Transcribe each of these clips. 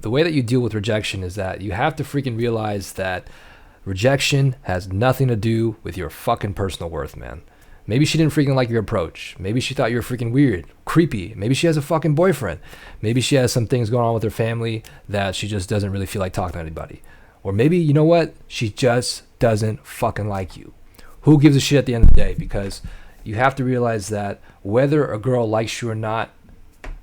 the way that you deal with rejection is that you have to freaking realize that rejection has nothing to do with your fucking personal worth, man. Maybe she didn't freaking like your approach. Maybe she thought you were freaking weird, creepy. Maybe she has a fucking boyfriend. Maybe she has some things going on with her family that she just doesn't really feel like talking to anybody. Or maybe, you know what? She just doesn't fucking like you. Who gives a shit at the end of the day? Because you have to realize that whether a girl likes you or not,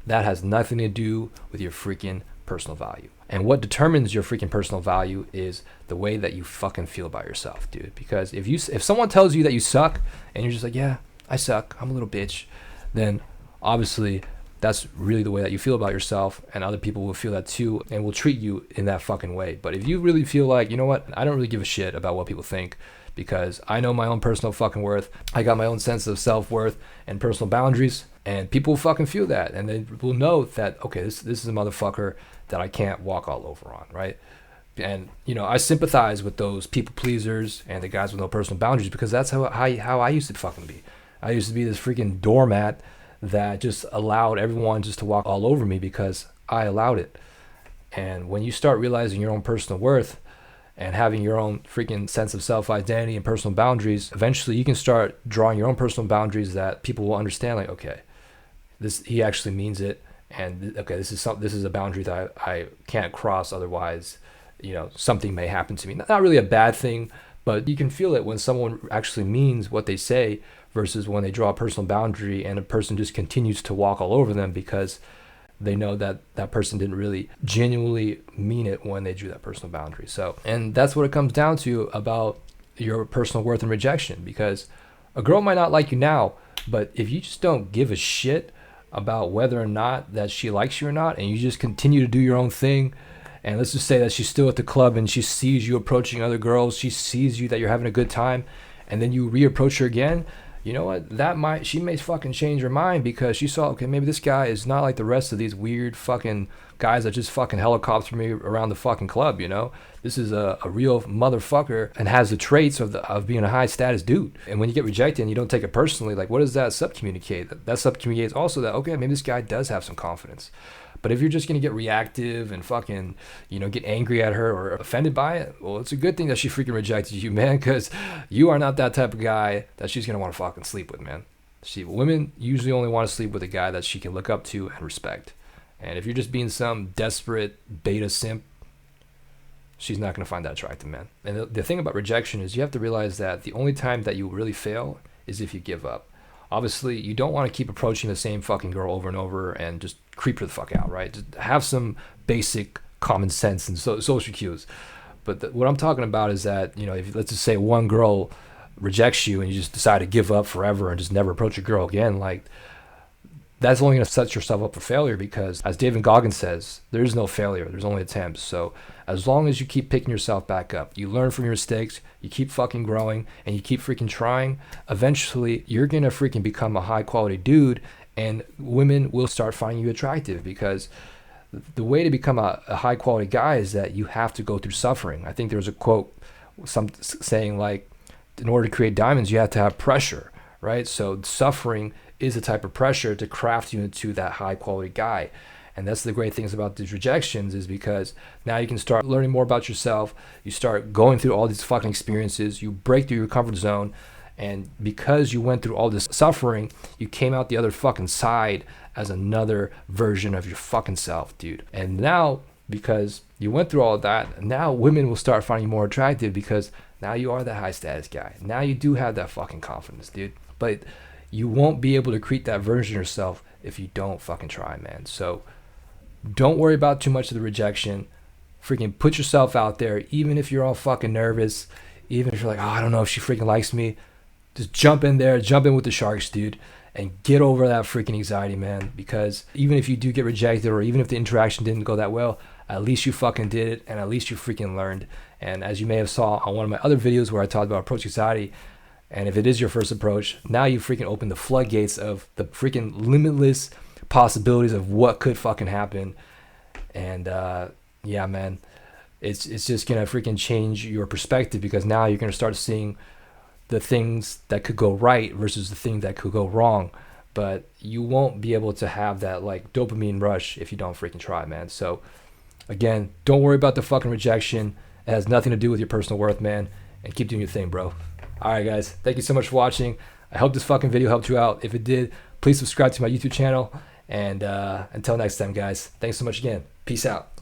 that has nothing to do with your freaking personal value. And what determines your freaking personal value is the way that you fucking feel about yourself, dude. Because if someone tells you that you suck and you're just like, yeah, I suck, I'm a little bitch, then obviously that's really the way that you feel about yourself, and other people will feel that too and will treat you in that fucking way. But if you really feel like, you know what, I don't really give a shit about what people think, because I know my own personal fucking worth, I got my own sense of self-worth and personal boundaries, and people will fucking feel that, and they will know that, okay, this is a motherfucker that I can't walk all over on, right? And, you know, I sympathize with those people pleasers and the guys with no personal boundaries, because that's how I used to fucking be. I used to be this freaking doormat that just allowed everyone just to walk all over me because I allowed it. And when you start realizing your own personal worth and having your own freaking sense of self-identity and personal boundaries, eventually you can start drawing your own personal boundaries that people will understand, like, okay, he actually means it. And okay, this is a boundary that I can't cross, otherwise, you know, something may happen to me. Not really a bad thing, but you can feel it when someone actually means what they say versus when they draw a personal boundary and a person just continues to walk all over them because they know that that person didn't really genuinely mean it when they drew that personal boundary. So, and that's what it comes down to about your personal worth and rejection, because a girl might not like you now, but if you just don't give a shit about whether or not that she likes you or not, and you just continue to do your own thing, and let's just say that she's still at the club and she sees you approaching other girls, she sees you that you're having a good time, and then you reapproach her again, you know what, she may fucking change her mind because she saw, okay, maybe this guy is not like the rest of these weird fucking guys that just fucking helicopter me around the fucking club, you know? This is a real motherfucker and has the traits of being a high status dude. And when you get rejected and you don't take it personally, like, what does that subcommunicate? That subcommunicates also that, okay, maybe this guy does have some confidence. But if you're just going to get reactive and fucking, you know, get angry at her or offended by it, well, it's a good thing that she freaking rejected you, man, because you are not that type of guy that she's going to want to fucking sleep with, man. Women usually only want to sleep with a guy that she can look up to and respect. And if you're just being some desperate beta simp, she's not going to find that attractive, man. And the thing about rejection is you have to realize that the only time that you really fail is if you give up. Obviously, you don't want to keep approaching the same fucking girl over and over and just creep her the fuck out, right? Just have some basic common sense and social cues. But what I'm talking about is that, you know, if let's just say one girl rejects you and you just decide to give up forever and just never approach a girl again, like, that's only going to set yourself up for failure, because as David Goggins says, there is no failure, there's only attempts. So as long as you keep picking yourself back up, you learn from your mistakes, you keep fucking growing, and you keep freaking trying, eventually you're going to freaking become a high quality dude, and women will start finding you attractive, because the way to become a high quality guy is that you have to go through suffering. I think there was a quote saying, like, in order to create diamonds, you have to have pressure, right? So suffering is a type of pressure to craft you into that high quality guy. And that's the great things about these rejections, is because now you can start learning more about yourself. You start going through all these fucking experiences. You break through your comfort zone. And because you went through all this suffering, you came out the other fucking side as another version of your fucking self, dude. And now, because you went through all of that, now women will start finding you more attractive, because now you are that high status guy. Now you do have that fucking confidence, dude. But you won't be able to create that version of yourself if you don't fucking try, man. So don't worry about too much of the rejection. Freaking put yourself out there, even if you're all fucking nervous, even if you're like, oh, I don't know if she freaking likes me. Just jump in there, jump in with the sharks, dude, and get over that freaking anxiety, man. Because even if you do get rejected, or even if the interaction didn't go that well, at least you fucking did it, and at least you freaking learned. And as you may have saw on one of my other videos where I talked about approach anxiety, and if it is your first approach, now you freaking open the floodgates of the freaking limitless possibilities of what could fucking happen. And yeah, man, it's just gonna freaking change your perspective, because now you're gonna start seeing the things that could go right versus the thing that could go wrong. But you won't be able to have that like dopamine rush if you don't freaking try, man. So Again, don't worry about the fucking rejection. It has nothing to do with your personal worth, man. And keep doing your thing, bro. All right, guys. Thank you so much for watching. I hope this fucking video helped you out. If it did, please subscribe to my YouTube channel. And until next time, guys. Thanks so much again. Peace out.